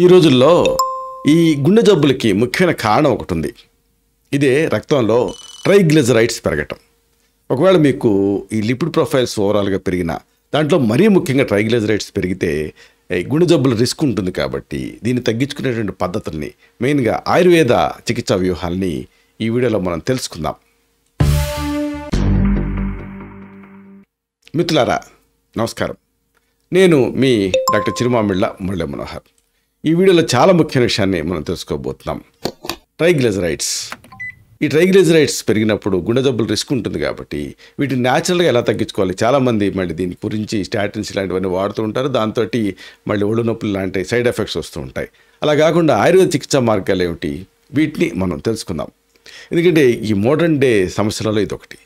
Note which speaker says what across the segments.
Speaker 1: ఈ రోజుల్లో ఈ గుండె జబ్బులకి ముఖ్యమైన కారణం ఒకటి ఉంది. ఇదే రక్తంలో ట్రైగ్లిజరైడ్స్ పెరగటం. ఒకవేళ మీకు ఈ లిపిడ్ ప్రొఫైల్స్ ఓవరాల్గా పెరిగినా, దాంట్లో మరీ ముఖ్యంగా ట్రైగ్లిజరైడ్స్ పెరిగితే గుండె జబ్బుల రిస్క్ ఉంటుంది. కాబట్టి దీన్ని తగ్గించుకునేటువంటి పద్ధతుల్ని, మెయిన్గా ఆయుర్వేద చికిత్సా వ్యూహాల్ని ఈ వీడియోలో మనం తెలుసుకుందాం. మిత్రులారా నమస్కారం. నేను మీ డాక్టర్ చిరుమామిళ్ళ మురళీ మనోహర్. ఈ వీడియోలో చాలా ముఖ్యమైన విషయాన్ని మనం తెలుసుకోబోతున్నాం. ట్రైగ్లిజరైడ్స్. ఈ ట్రైగ్లిజరైడ్స్ పెరిగినప్పుడు గుండె జబ్బుల రిస్క్ ఉంటుంది. కాబట్టి వీటిని న్యాచురల్గా ఎలా తగ్గించుకోవాలి? చాలామంది మళ్ళీ దీని గురించి స్టాటిన్స్ ఇలాంటివన్నీ వాడుతూ ఉంటారు. దాంతో మళ్ళీ ఒళ్ళు నొప్పులు లాంటి సైడ్ ఎఫెక్ట్స్ వస్తూ ఉంటాయి. అలా కాకుండా ఆయుర్వేద చికిత్సా మార్గాలు ఏమిటి, వీటిని మనం తెలుసుకుందాం. ఎందుకంటే ఈ మోడర్న్ డే సమస్యలలో ఇదొకటి.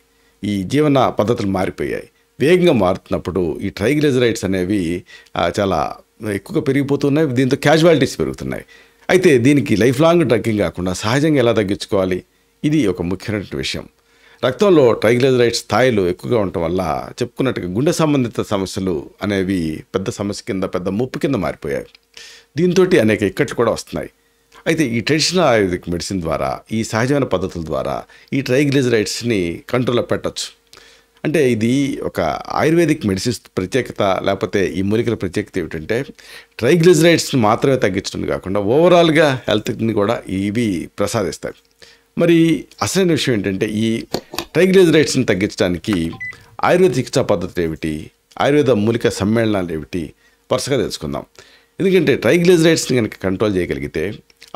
Speaker 1: ఈ జీవన పద్ధతులు మారిపోయాయి. వేగంగా మారుతున్నప్పుడు ఈ ట్రైగ్లిజరైడ్స్ అనేవి చాలా ఎక్కువగా పెరిగిపోతున్నాయి. దీంతో క్యాజువాలిటీస్ పెరుగుతున్నాయి. అయితే దీనికి లైఫ్ లాంగ్ డ్రగ్గింగ్ కాకుండా సహజంగా ఎలా తగ్గించుకోవాలి? ఇది ఒక ముఖ్యమైన విషయం. రక్తంలో ట్రైగ్లిజరైడ్స్ స్థాయిలు ఎక్కువగా ఉండటం వల్ల చెప్పుకున్నట్టుగా గుండె సంబంధిత సమస్యలు అనేవి పెద్ద సమస్య కింద, పెద్ద ముప్పు కింద మారిపోయాయి. దీంతో అనేక ఇక్కట్లు కూడా వస్తున్నాయి. అయితే ఈ ట్రెడిషనల్ ఆయుర్వేదిక్ మెడిసిన్ ద్వారా, ఈ సహజమైన పద్ధతుల ద్వారా ఈ ట్రైగ్లిజరైడ్స్ని కంట్రోల్లో పెట్టచ్చు. అంటే ఇది ఒక ఆయుర్వేదిక్ మెడిసిన్స్ ప్రత్యేకత, లేకపోతే ఈ మూలికల ప్రత్యేకత ఏమిటంటే ట్రైగ్లిజరైడ్స్ని మాత్రమే తగ్గించడం కాకుండా ఓవరాల్గా హెల్త్ని కూడా ఇవి ప్రసాదిస్తాయి. మరి అసలైన విషయం ఏంటంటే ఈ ట్రైగ్లిజరైడ్స్ని తగ్గించడానికి ఆయుర్వేద చికిత్సా పద్ధతులు ఏమిటి, ఆయుర్వేద మూలిక సమ్మేళనాలు ఏమిటి, వరుసగా తెలుసుకుందాం. ఎందుకంటే ట్రైగ్లిజరైడ్స్ని కనుక కంట్రోల్ చేయగలిగితే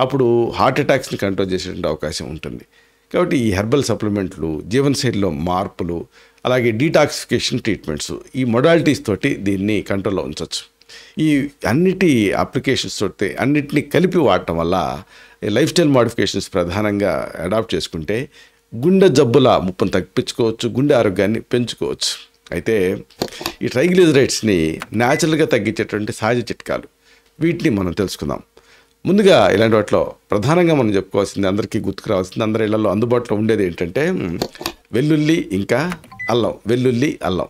Speaker 1: అప్పుడు హార్ట్ అటాక్స్ని కంట్రోల్ చేసేటువంటి అవకాశం ఉంటుంది. కాబట్టి ఈ హెర్బల్ సప్లిమెంట్లు, జీవనశైలిలో మార్పులు, అలాగే డీటాక్సిఫికేషన్ ట్రీట్మెంట్స్, ఈ మొడాలిటీస్ తోటి దీన్ని కంట్రోల్లో ఉంచవచ్చు. ఈ అన్నిటి అప్లికేషన్స్ తోటి అన్నిటినీ కలిపి వాడటం వల్ల లైఫ్ స్టైల్ మోడిఫికేషన్స్ ప్రధానంగా అడాప్ట్ చేసుకుంటే గుండె జబ్బుల ముప్పును తగ్గించుకోవచ్చు, గుండె ఆరోగ్యాన్ని పెంచుకోవచ్చు. అయితే ఈ ట్రైగ్లిజరైడ్స్ని న్యాచురల్గా తగ్గించేటువంటి సహజ చిట్కాలు, వీటిని మనం తెలుసుకుందాం. ముందుగా ఇలాంటి వాటిలో ప్రధానంగా మనం చెప్పుకోవాల్సింది, అందరికీ గుర్తుకు రావాల్సింది, అందరి ఇళ్లలో అందుబాటులో ఉండేది ఏంటంటే వెల్లుల్లి ఇంకా అల్లం. వెల్లుల్లి, అల్లం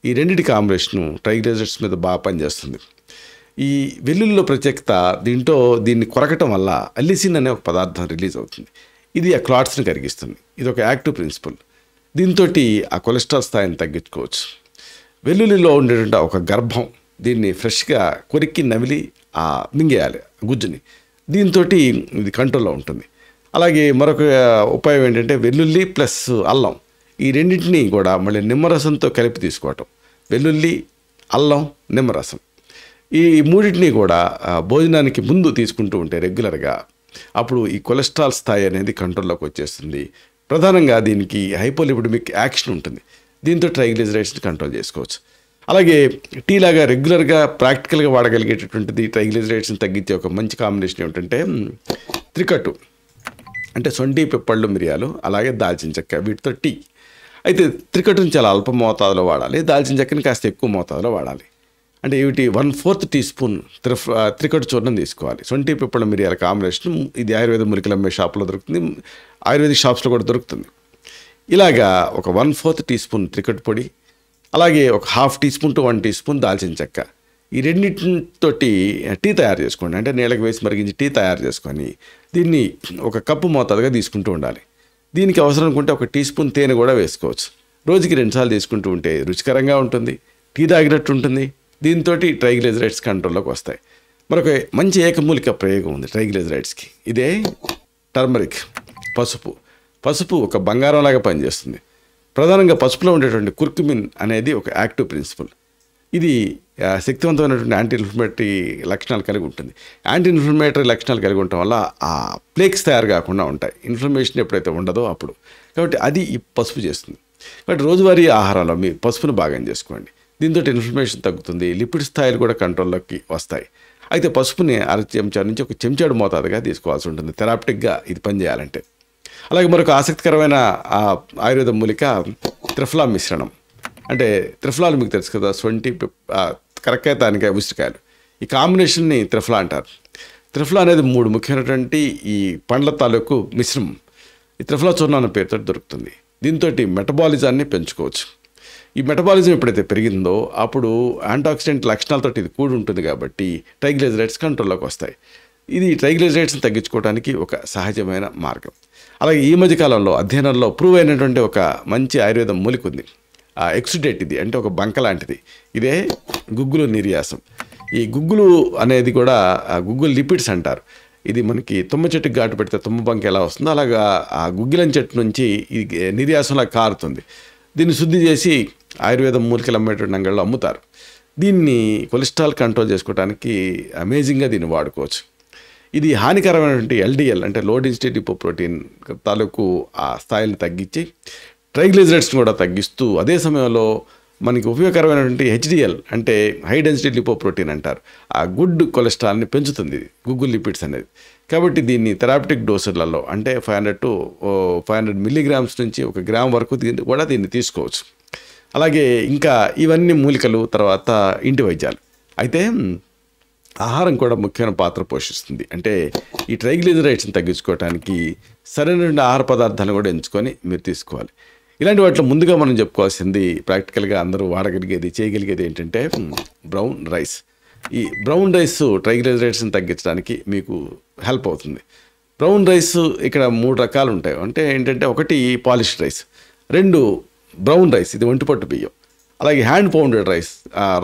Speaker 1: ఈ రెండింటి కాంబినేషను ట్రైగ్లిజరైడ్స్ మీద బాగా పనిచేస్తుంది. ఈ వెల్లుల్లిలో ప్రత్యేకత, దీన్ని కొరకటం వల్ల అల్లిసిన్ అనే ఒక పదార్థం రిలీజ్ అవుతుంది. ఇది ఆ క్లాట్స్ని కరిగిస్తుంది. ఇది ఒక యాక్టివ్ ప్రిన్సిపల్. దీంతో ఆ కొలెస్ట్రాల్ స్థాయిని తగ్గించుకోవచ్చు. వెల్లుల్లిలో ఉండేటువంటి ఒక గర్భం, దీన్ని ఫ్రెష్గా కొరికి నమిలి మింగేయాలి గుజ్జుని. దీంతో ఇది కంట్రోల్లో ఉంటుంది. అలాగే మరొక ఉపాయం ఏంటంటే వెల్లుల్లి ప్లస్ అల్లం ఈ రెండింటినీ కూడా మళ్ళీ నిమ్మరసంతో కలిపి తీసుకోవటం. వెల్లుల్లి, అల్లం, నిమ్మరసం ఈ మూడింటిని కూడా భోజనానికి ముందు తీసుకుంటూ ఉంటే రెగ్యులర్గా, అప్పుడు ఈ కొలెస్ట్రాల్ స్థాయి అనేది కంట్రోల్లోకి వచ్చేస్తుంది. ప్రధానంగా దీనికి హైపోలిపిడమిక్ యాక్షన్ ఉంటుంది. దీంతో ట్రైగ్లిజరైడ్స్ని కంట్రోల్ చేసుకోవచ్చు. అలాగే టీ లాగా రెగ్యులర్గా ప్రాక్టికల్గా వాడగలిగేటటువంటిది ట్రైగ్లిజరైడ్స్ని తగ్గించే ఒక మంచి కాంబినేషన్ ఏమిటంటే త్రికట్టు. అంటే సొంటి, పిప్పళ్ళు, మిరియాలు, అలాగే దాల్చిన చెక్క, వీటితో టీ. అయితే త్రికట్టుని చాలా అల్ప మోతాదులో వాడాలి, దాల్చిన చెక్కని కాస్త ఎక్కువ మోతాదులో వాడాలి. అంటే ఏమిటి, 1/4 టీ స్పూన్ త్రికట్టు చూర్ణం తీసుకోవాలి. సొంటి, పిప్పళ్ళ, మిరియాల కాంబినేషన్. ఇది ఆయుర్వేద మూలికలు అమ్మే షాప్లో దొరుకుతుంది, ఆయుర్వేదిక్ షాప్స్లో కూడా దొరుకుతుంది. ఇలాగా ఒక 1/4 టీ స్పూన్ త్రికట్టు పొడి, అలాగే ఒక 1/2 teaspoon to 1 teaspoon దాల్చిన చెక్క, ఈ రెండింటితోటి టీ తయారు చేసుకోండి. అంటే నీళ్ళకి వేసి మరిగించి టీ తయారు చేసుకొని దీన్ని ఒక కప్పు మోతాదుగా తీసుకుంటూ ఉండాలి. దీనికి అవసరం అనుకుంటే ఒక టీ స్పూన్ తేనె కూడా వేసుకోవచ్చు. రోజుకి 2 సార్లు తీసుకుంటూ ఉంటే రుచికరంగా ఉంటుంది, టీ తాగినట్టు ఉంటుంది. దీంతో ట్రైగ్లిజరైడ్స్ కంట్రోల్లోకి వస్తాయి. మరొక మంచి ఏకమూలిక ప్రయోగం ఉంది ట్రైగ్లిజరైడ్స్కి. ఇదే టర్మరిక్, పసుపు. పసుపు ఒక బంగారంలాగా పనిచేస్తుంది. ప్రధానంగా పసుపులో ఉండేటువంటి కుర్కుమిన్ అనేది ఒక యాక్టివ్ ప్రిన్సిపల్. ఇది శక్తివంతమైనటువంటి యాంటీ ఇన్ఫ్లమేటరీ లక్షణాలు కలిగి ఉంటుంది. యాంటీ ఇన్ఫ్లమేటరీ లక్షణాలు కలిగి ఉండటం వల్ల ఆ ప్లేక్స్ తయారు కాకుండా ఉంటాయి, ఇన్ఫ్లమేషన్ ఎప్పుడైతే ఉండదో అప్పుడు. కాబట్టి అది ఈ పసుపు చేస్తుంది. కాబట్టి రోజువారీ ఆహారంలో మీ పసుపును భాగం చేసుకోండి. దీంతో ఇన్ఫ్లమేషన్ తగ్గుతుంది, లిపిడ్ స్థాయిలు కూడా కంట్రోల్లోకి వస్తాయి. అయితే పసుపుని 1/2 చెంచా నుంచి 1 చెంచాడు మోతాదుగా తీసుకోవాల్సి ఉంటుంది థెరాప్టిక్గా ఇది పనిచేయాలంటే. అలాగే మరొక ఆసక్తికరమైన ఆయుర్వేద మూలిక త్రిఫలా మిశ్రణం. అంటే త్రిఫలాలు మీకు తెలుసు కదా, సొంటి, కరక్కాయ, తానికాయ, ఉసిరికాయలు, ఈ కాంబినేషన్ని త్రిఫలా అంటారు. త్రిఫలా అనేది 3 ముఖ్యమైనటువంటి ఈ పండ్ల తాలూకు మిశ్రమం. ఈ త్రిఫలా చూర్ణం అనే పేరుతో దొరుకుతుంది. దీంతో మెటబాలిజాన్ని పెంచుకోవచ్చు. ఈ మెటబాలిజం ఎప్పుడైతే పెరిగిందో అప్పుడు యాంటాక్సిడెంట్ లక్షణాలతో ఇది కూడి ఉంటుంది కాబట్టి ట్రైగ్లిజరైడ్స్ కంట్రోల్లోకి వస్తాయి. ఇది ట్రైగ్లిజరైడ్స్ని తగ్గించుకోవడానికి ఒక సహజమైన మార్గం. అలాగే ఈ మధ్యకాలంలో అధ్యయనంలో ప్రూవ్ అయినటువంటి ఒక మంచి ఆయుర్వేదం మూలిక ఉంది. ఎక్సుడేట్, ఇది అంటే ఒక బంక లాంటిది. ఇదే గుగ్గులు నిర్యాసం. ఈ గుగ్గులు అనేది కూడా గుగ్గులు లిపిడ్స్ అంటారు. ఇది మనకి తుమ్మ చెట్టుకి ఘాటు పెడితే తుమ్మ బంక ఎలా వస్తుందో అలాగా ఆ గుగ్గిలం చెట్టు నుంచి ఈ నిర్యాసంలా కారుతుంది. దీన్ని శుద్ధి చేసి ఆయుర్వేదం మూలికలు అమ్మేటువంటి అంగళ్ళు అమ్ముతారు. దీన్ని కొలెస్ట్రాల్ కంట్రోల్ చేసుకోవడానికి అమేజింగ్గా దీన్ని వాడుకోవచ్చు. ఇది హానికరమైనటువంటి ఎల్డిఎల్ అంటే లో డెన్సిటీ లిపోప్రోటీన్ తాలూకు ఆ స్థాయిని తగ్గించి ట్రైగ్లిజరైడ్స్ని కూడా తగ్గిస్తూ అదే సమయంలో మనకి ఉపయోగకరమైనటువంటి హెచ్డిఎల్ అంటే హై డెన్సిటీ లిపోప్రోటీన్ అంటారు, ఆ గుడ్ కొలెస్ట్రాల్ని పెంచుతుంది గుగ్గుల్ లిపిడ్స్ అనేది. కాబట్టి దీన్ని థెరాపిటిక్ డోసులలో అంటే 500 to 500 మిల్లీగ్రామ్స్ నుంచి 1 గ్రామ్ వరకు దీన్ని తీసుకోవచ్చు. అలాగే ఇంకా ఇవన్నీ మూలికలు, తర్వాత ఇంటి వైద్యాలు. అయితే ఆహారం కూడా ముఖ్యమైన పాత్ర పోషిస్తుంది. అంటే ఈ ట్రైగ్లిజరైడ్స్ని తగ్గించుకోవడానికి సరైనటువంటి ఆహార పదార్థాలను కూడా ఎంచుకొని మీరు తీసుకోవాలి. ఇలాంటి వాటిలో ముందుగా మనం చెప్పుకోవాల్సింది ప్రాక్టికల్గా అందరూ వాడగలిగేది, చేయగలిగేది ఏంటంటే బ్రౌన్ రైస్. ఈ బ్రౌన్ రైస్ ట్రైగ్లిజరైడ్స్ని తగ్గించడానికి మీకు హెల్ప్ అవుతుంది. బ్రౌన్ రైస్ ఇక్కడ 3 రకాలు ఉంటాయి. అంటే ఏంటంటే ఒకటి పాలిష్డ్ రైస్, 2 బ్రౌన్ రైస్, ఇది ఒంటిపట్టు బియ్యం. అలాగే హ్యాండ్ పౌండెడ్ రైస్,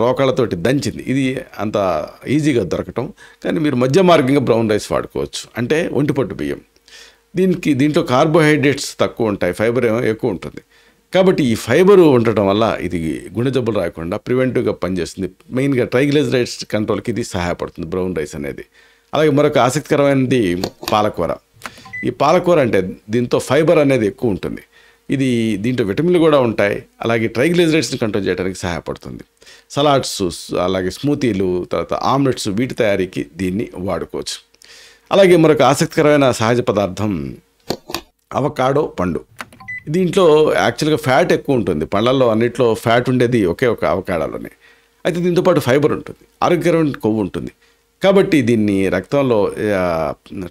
Speaker 1: రోకాళ్ళతోటి దంచింది, ఇది అంత ఈజీగా దొరకటం. కానీ మీరు మధ్య మార్గంగా బ్రౌన్ రైస్ వాడుకోవచ్చు, అంటే ఒంటిపట్టు బియ్యం. దీంట్లో కార్బోహైడ్రేట్స్ తక్కువ ఉంటాయి, ఫైబర్ ఎక్కువ ఉంటుంది. కాబట్టి ఈ ఫైబర్ ఉండటం వల్ల ఇది గుండె జబ్బులు రాకుండా ప్రివెంటివ్గా పనిచేస్తుంది. మెయిన్గా ట్రైగ్లిజరైడ్స్ కంట్రోల్కి ఇది సహాయపడుతుంది బ్రౌన్ రైస్ అనేది. అలాగే మరొక ఆసక్తికరమైనది పాలకూర. ఈ పాలకూర అంటే దీంతో ఫైబర్ అనేది ఎక్కువ ఉంటుంది. దీంట్లో విటమిన్లు కూడా ఉంటాయి. అలాగే ట్రైగ్లిజరైడ్స్ని కంట్రోల్ చేయడానికి సహాయపడుతుంది. సలాడ్స్, అలాగే స్మూతీలు, తర్వాత ఆమ్లెట్స్, వీటి తయారీకి దీన్ని వాడుకోవచ్చు. అలాగే మరొక ఆసక్తికరమైన సహజ పదార్థం అవకాడో పండు. దీంట్లో యాక్చువల్గా ఫ్యాట్ ఎక్కువ ఉంటుంది. పళ్ళల్లో అన్నిట్లో ఫ్యాట్ ఉండేది ఒకే ఒక అవకాడోలోనే. అయితే దీంతోపాటు ఫైబర్ ఉంటుంది, ఆరోగ్యకరమైన కొవ్వు ఉంటుంది. కాబట్టి దీన్ని రక్తంలో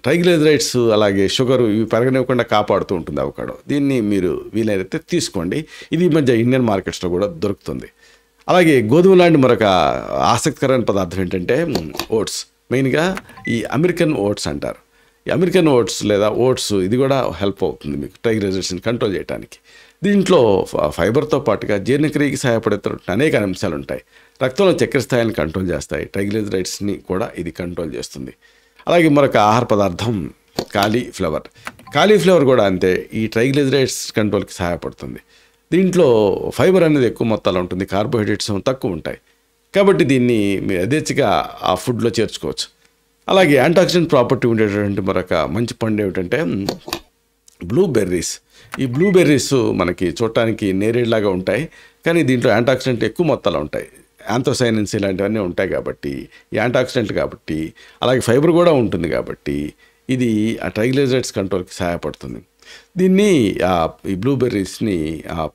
Speaker 1: ట్రైగ్లిజరైడ్స్ అలాగే షుగర్ ఇవి పెరగనివ్వకుండా కాపాడుతూ ఉంటుంది అవకాడో. దీన్ని మీరు వీలైతే తీసుకోండి. ఇది ఈ మధ్య ఇండియన్ మార్కెట్స్లో కూడా దొరుకుతుంది. అలాగే గోధుమ లాంటి మరొక ఆసక్తికరమైన పదార్థం ఏంటంటే ఓట్స్. మెయిన్గా ఈ అమెరికన్ ఓట్స్ అంటారు. ఈ అమెరికన్ ఓట్స్ లేదా ఓట్స్ ఇది కూడా హెల్ప్ అవుతుంది మీకు ట్రైగ్లిజరైడ్స్ని కంట్రోల్ చేయడానికి. దీంట్లో ఫైబర్తో పాటుగా జీర్ణక్రియకి సహాయపడే అనేక అంశాలు ఉంటాయి. రక్తంలో చక్కెర స్థాయిని కంట్రోల్ చేస్తాయి. ట్రైగ్లిజరైడ్స్ని కూడా ఇది కంట్రోల్ చేస్తుంది. అలాగే మరొక ఆహార పదార్థం కాలీఫ్లవర్. కాలీఫ్లవర్ కూడా అంతే, ఈ ట్రైగ్లిజరైడ్స్ కంట్రోల్కి సహాయపడుతుంది. దీంట్లో ఫైబర్ అనేది ఎక్కువ మొత్తాలో ఉంటుంది, కార్బోహైడ్రేట్స్ తక్కువ ఉంటాయి. కాబట్టి దీన్ని మీరు యథేచ్ఛగా ఆ ఫుడ్లో చేర్చుకోవచ్చు. అలాగే యాంటాక్సిడెంట్ ప్రాపర్టీ ఉండేటటువంటి మరొక మంచి పండు ఏమిటంటే బ్లూబెర్రీస్. ఈ బ్లూబెర్రీస్ మనకి చూడటానికి నేరేడులాగా ఉంటాయి, కానీ దీంట్లో యాంటాక్సిడెంట్ ఎక్కువ మొత్తాలు ఉంటాయి. యాంథోసైనిన్స్ ఇలాంటివన్నీ ఉంటాయి కాబట్టి, యాంటాక్సిడెంట్ కాబట్టి, అలాగే ఫైబర్ కూడా ఉంటుంది కాబట్టి ఇది ఆ ట్రైగ్లిజరైడ్స్ కంట్రోల్కి సహాయపడుతుంది. దీన్ని ఈ బ్లూబెర్రీస్ని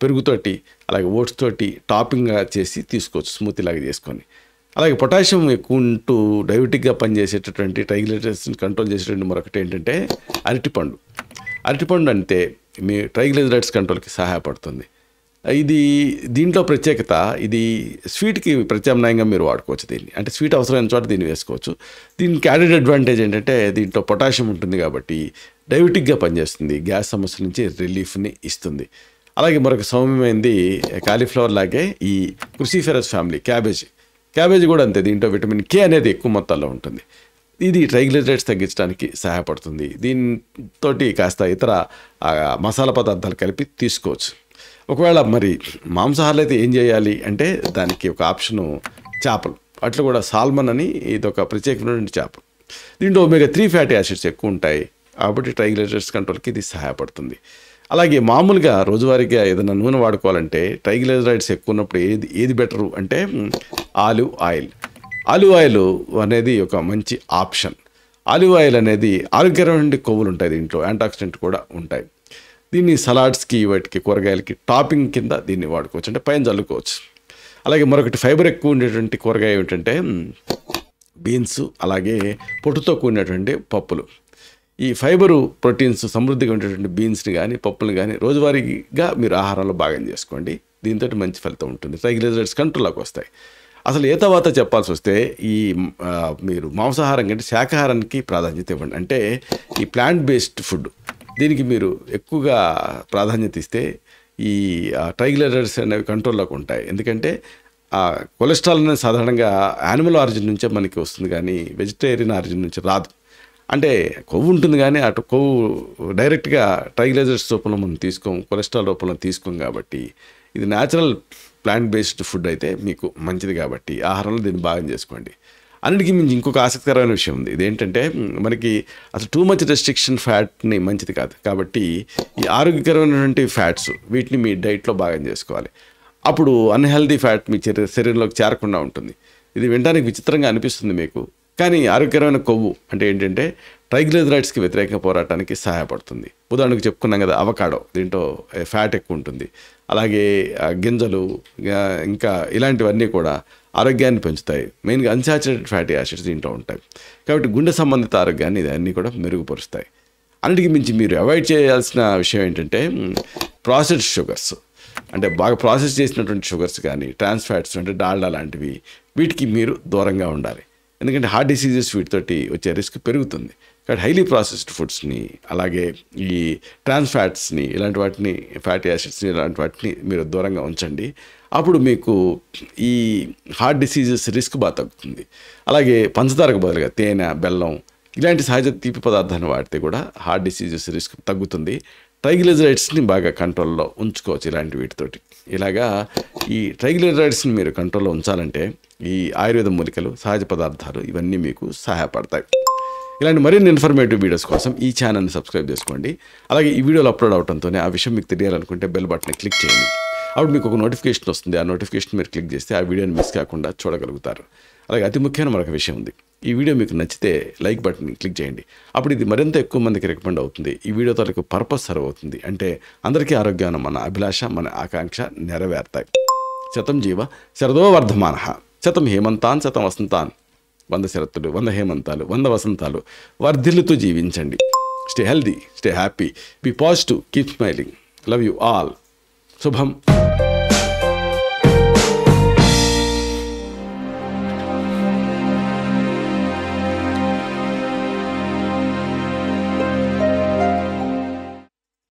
Speaker 1: పెరుగుతోటి అలాగే ఓట్స్ తోటి టాపింగ్గా చేసి తీసుకోవచ్చు, స్మూతీ లాగా చేసుకొని. అలాగే పొటాషియం ఎక్కువ ఉంటూ డయాబెటిక్గా పనిచేసేటటువంటి ట్రైగ్లిజరైడ్స్ని కంట్రోల్ చేసేటువంటి మరొకటి ఏంటంటే అరటిపండు. అరటిపండు అంటే మీ ట్రైగ్లిజరైడ్స్ కంట్రోల్కి సహాయపడుతుంది. దీంట్లో ప్రత్యేకత, ఇది స్వీట్కి ప్రత్యామ్నాయంగా మీరు వాడుకోవచ్చు దీన్ని. అంటే స్వీట్ అవసరమైన చోట దీన్ని వేసుకోవచ్చు. దీనికి యాడెడ్ అడ్వాంటేజ్ ఏంటంటే దీంట్లో పొటాషియం ఉంటుంది కాబట్టి డయాబెటిక్గా పనిచేస్తుంది, గ్యాస్ సమస్యల నుంచి రిలీఫ్ని ఇస్తుంది. అలాగే మరొక సౌమ్యమైనది కాలీఫ్లవర్ లాగే ఈ క్రూసిఫెరస్ ఫ్యామిలీ క్యాబేజీ కూడా అంతే. దీంట్లో విటమిన్ కే అనేది ఎక్కువ మొత్తాల్లో ఉంటుంది. ఇది ట్రైగ్లిజరైడ్స్ తగ్గించడానికి సహాయపడుతుంది. దీంతో కాస్త ఇతర మసాలా పదార్థాలు కలిపి తీసుకోవచ్చు. ఒకవేళ మరి మాంసాహారాలు అయితే ఏం చేయాలి అంటే దానికి ఒక ఆప్షను చేపలు. అట్లా కూడా సాల్మన్ అని ఇదొక ప్రత్యేకమైనటువంటి చేప. దీంట్లో omega-3 ఫ్యాటీ యాసిడ్స్ ఎక్కువ ఉంటాయి కాబట్టి ట్రైగ్లిజరైడ్స్ కంట్రోల్కి ఇది సహాయపడుతుంది. అలాగే మామూలుగా రోజువారీగా ఏదైనా నూనె వాడుకోవాలంటే ట్రైగ్లిజరైడ్స్ ఎక్కువ ఉన్నప్పుడు ఏది బెటరు అంటే ఆలివ్ ఆయిల్ అనేది ఒక మంచి ఆప్షన్. ఆలివ్ ఆయిల్ అనేది ఆరోగ్యకరమైన కొవ్వులు ఉంటాయి, దీంట్లో యాంటాక్సిడెంట్ కూడా ఉంటాయి. దీన్ని సలాడ్స్కి వాటికి కూరగాయలకి టాపింగ్ కింద దీన్ని వాడుకోవచ్చు, అంటే పైన చల్లుకోవచ్చు. అలాగే మరొకటి ఫైబర్ ఎక్కువ ఉండేటువంటి కూరగాయ ఏమిటంటే బీన్స్, అలాగే పొట్టుతో కూడినటువంటి పప్పులు. ఈ ఫైబరు ప్రోటీన్స్ సమృద్ధిగా ఉండేటువంటి బీన్స్ని కానీ పప్పులు కానీ రోజువారీగా మీరు ఆహారంలో భాగం చేసుకోండి. దీంతో మంచి ఫలితం ఉంటుంది. ట్రైగ్లిజరైడ్స్ కంట్రోల్లోకి వస్తాయి. అసలు ఏ తర్వాత చెప్పాల్సి వస్తే ఈ మీరు మాంసాహారం కంటే శాకాహారానికి ప్రాధాన్యత ఇవ్వండి. అంటే ఈ ప్లాంట్ బేస్డ్ ఫుడ్ దీనికి మీరు ఎక్కువగా ప్రాధాన్యత ఇస్తే ఈ ట్రైగ్లిజరైడ్స్ అనేవి కంట్రోల్లోకి ఉంటాయి. ఎందుకంటే కొలెస్ట్రాల్ అనేది సాధారణంగా యానిమల్ ఆరిజిన్ నుంచే మనకి వస్తుంది, కానీ వెజిటేరియన్ ఆరిజిన్ నుంచి రాదు. అంటే కొవ్వు ఉంటుంది కానీ అటు కొవ్వు డైరెక్ట్గా ట్రైగ్లిజరైడ్స్ రూపంలో మనం తీసుకోం, కొలెస్ట్రాల్ రూపంలో తీసుకోం. కాబట్టి ఇది న్యాచురల్ ప్లాంట్ బేస్డ్ ఫుడ్ అయితే మీకు మంచిది. కాబట్టి ఆహారంలో దీన్ని బాగా చేసుకోండి. అన్నిటికీ మించి ఇంకొక ఆసక్తికరమైన విషయం ఉంది. ఇదేంటంటే మనకి అసలు టూ మచ్ రెస్ట్రిక్షన్ ఫ్యాట్ని మంచిది కాదు. కాబట్టి ఈ ఆరోగ్యకరమైనటువంటి ఫ్యాట్స్ వీటిని మీ డైట్లో భాగం చేసుకోవాలి. అప్పుడు అన్హెల్దీ ఫ్యాట్ మీ శరీరంలోకి చేరకుండా ఉంటుంది. ఇది వినడానికి విచిత్రంగా అనిపిస్తుంది మీకు, కానీ ఆరోగ్యకరమైన కొవ్వు అంటే ఏంటంటే ట్రైగ్లిజరైడ్స్కి వ్యతిరేకంగా పోరాటానికి సహాయపడుతుంది. ఉదాహరణకు చెప్పుకున్నాం కదా అవకాడో, దీంట్లో ఫ్యాట్ ఎక్కువ ఉంటుంది. అలాగే గింజలు ఇంకా ఇలాంటివన్నీ కూడా ఆరోగ్యాన్ని పెంచుతాయి. మెయిన్గా అన్సాచురేటెడ్ ఫ్యాటీ యాసిడ్స్ దీంట్లో ఉంటాయి. కాబట్టి గుండె సంబంధిత ఆరోగ్యాన్ని ఇవన్నీ కూడా మెరుగుపరుస్తాయి. అన్నిటికీ మించి మీరు అవాయిడ్ చేయాల్సిన విషయం ఏంటంటే ప్రాసెస్డ్ షుగర్స్, అంటే బాగా ప్రాసెస్ చేసినటువంటి షుగర్స్ కానీ ట్రాన్స్ ఫ్యాట్స్ అంటే డాల్డా లాంటివి, వీటికి మీరు దూరంగా ఉండాలి. ఎందుకంటే హార్ట్ డిసీజెస్ వీటితోటి వచ్చే రిస్క్ పెరుగుతుంది. కాబట్టి హైలీ ప్రాసెస్డ్ ఫుడ్స్ని, అలాగే ఈ ట్రాన్స్ ఫ్యాట్స్ని, ఇలాంటి వాటిని, ఫ్యాటీ యాసిడ్స్ని, ఇలాంటి వాటిని మీరు దూరంగా ఉంచండి. అప్పుడు మీకు ఈ హార్ట్ డిసీజెస్ రిస్క్ బాగా తగ్గుతుంది. అలాగే పంచదారకు బదులుగా తేనె, బెల్లం ఇలాంటి సహజ తీపి పదార్థాన్ని వాడితే కూడా హార్ట్ డిసీజెస్ రిస్క్ తగ్గుతుంది. ట్రైగ్లిజరైడ్స్ని బాగా కంట్రోల్లో ఉంచుకోవచ్చు ఇలాంటి వీటితోటి. ఇలాగా ఈ ట్రైగ్లిజరైడ్స్ని మీరు కంట్రోల్లో ఉంచాలంటే ఈ ఆయుర్వేద మూలికలు, సహజ పదార్థాలు ఇవన్నీ మీకు సహాయపడతాయి. ఇలాంటి మరిన్ని ఇన్ఫర్మేటివ్ వీడియోస్ కోసం ఈ ఛానల్ని సబ్స్క్రైబ్ చేసుకోండి. అలాగే ఈ వీడియోలు అప్లోడ్ అవడంతోనే ఆ విషయం మీకు తెలియాలనుకుంటే బెల్ బటన్ క్లిక్ చేయండి. అప్పుడు మీకు ఒక నోటిఫికేషన్ వస్తుంది. ఆ నోటిఫికేషన్ మీరు క్లిక్ చేస్తే ఆ వీడియోని మిస్ కాకుండా చూడగలుగుతారు. అలాగే అతి ముఖ్యమైన మరొక విషయం ఉంది. ఈ వీడియో మీకు నచ్చితే లైక్ బటన్ క్లిక్ చేయండి. అప్పుడు ఇది మరింత ఎక్కువ మందికి రికమెండ్ అవుతుంది. ఈ వీడియో తాలూకు పర్పస్ సర్వ్ అవుతుంది. అంటే అందరికీ ఆరోగ్యాన్ని, మన అభిలాష, మన ఆకాంక్ష నెరవేరుతాయి. శతం జీవ శరదో వర్ధమానః, శతం హేమంతాన్ శతం వసంతాన్. 100 శరత్తులు, 100 హేమంతాలు, 100 వసంతాలు వర్ధిల్లుతూ జీవించండి. Stay healthy, stay happy, be positive, keep smiling. Love you all. శుభం.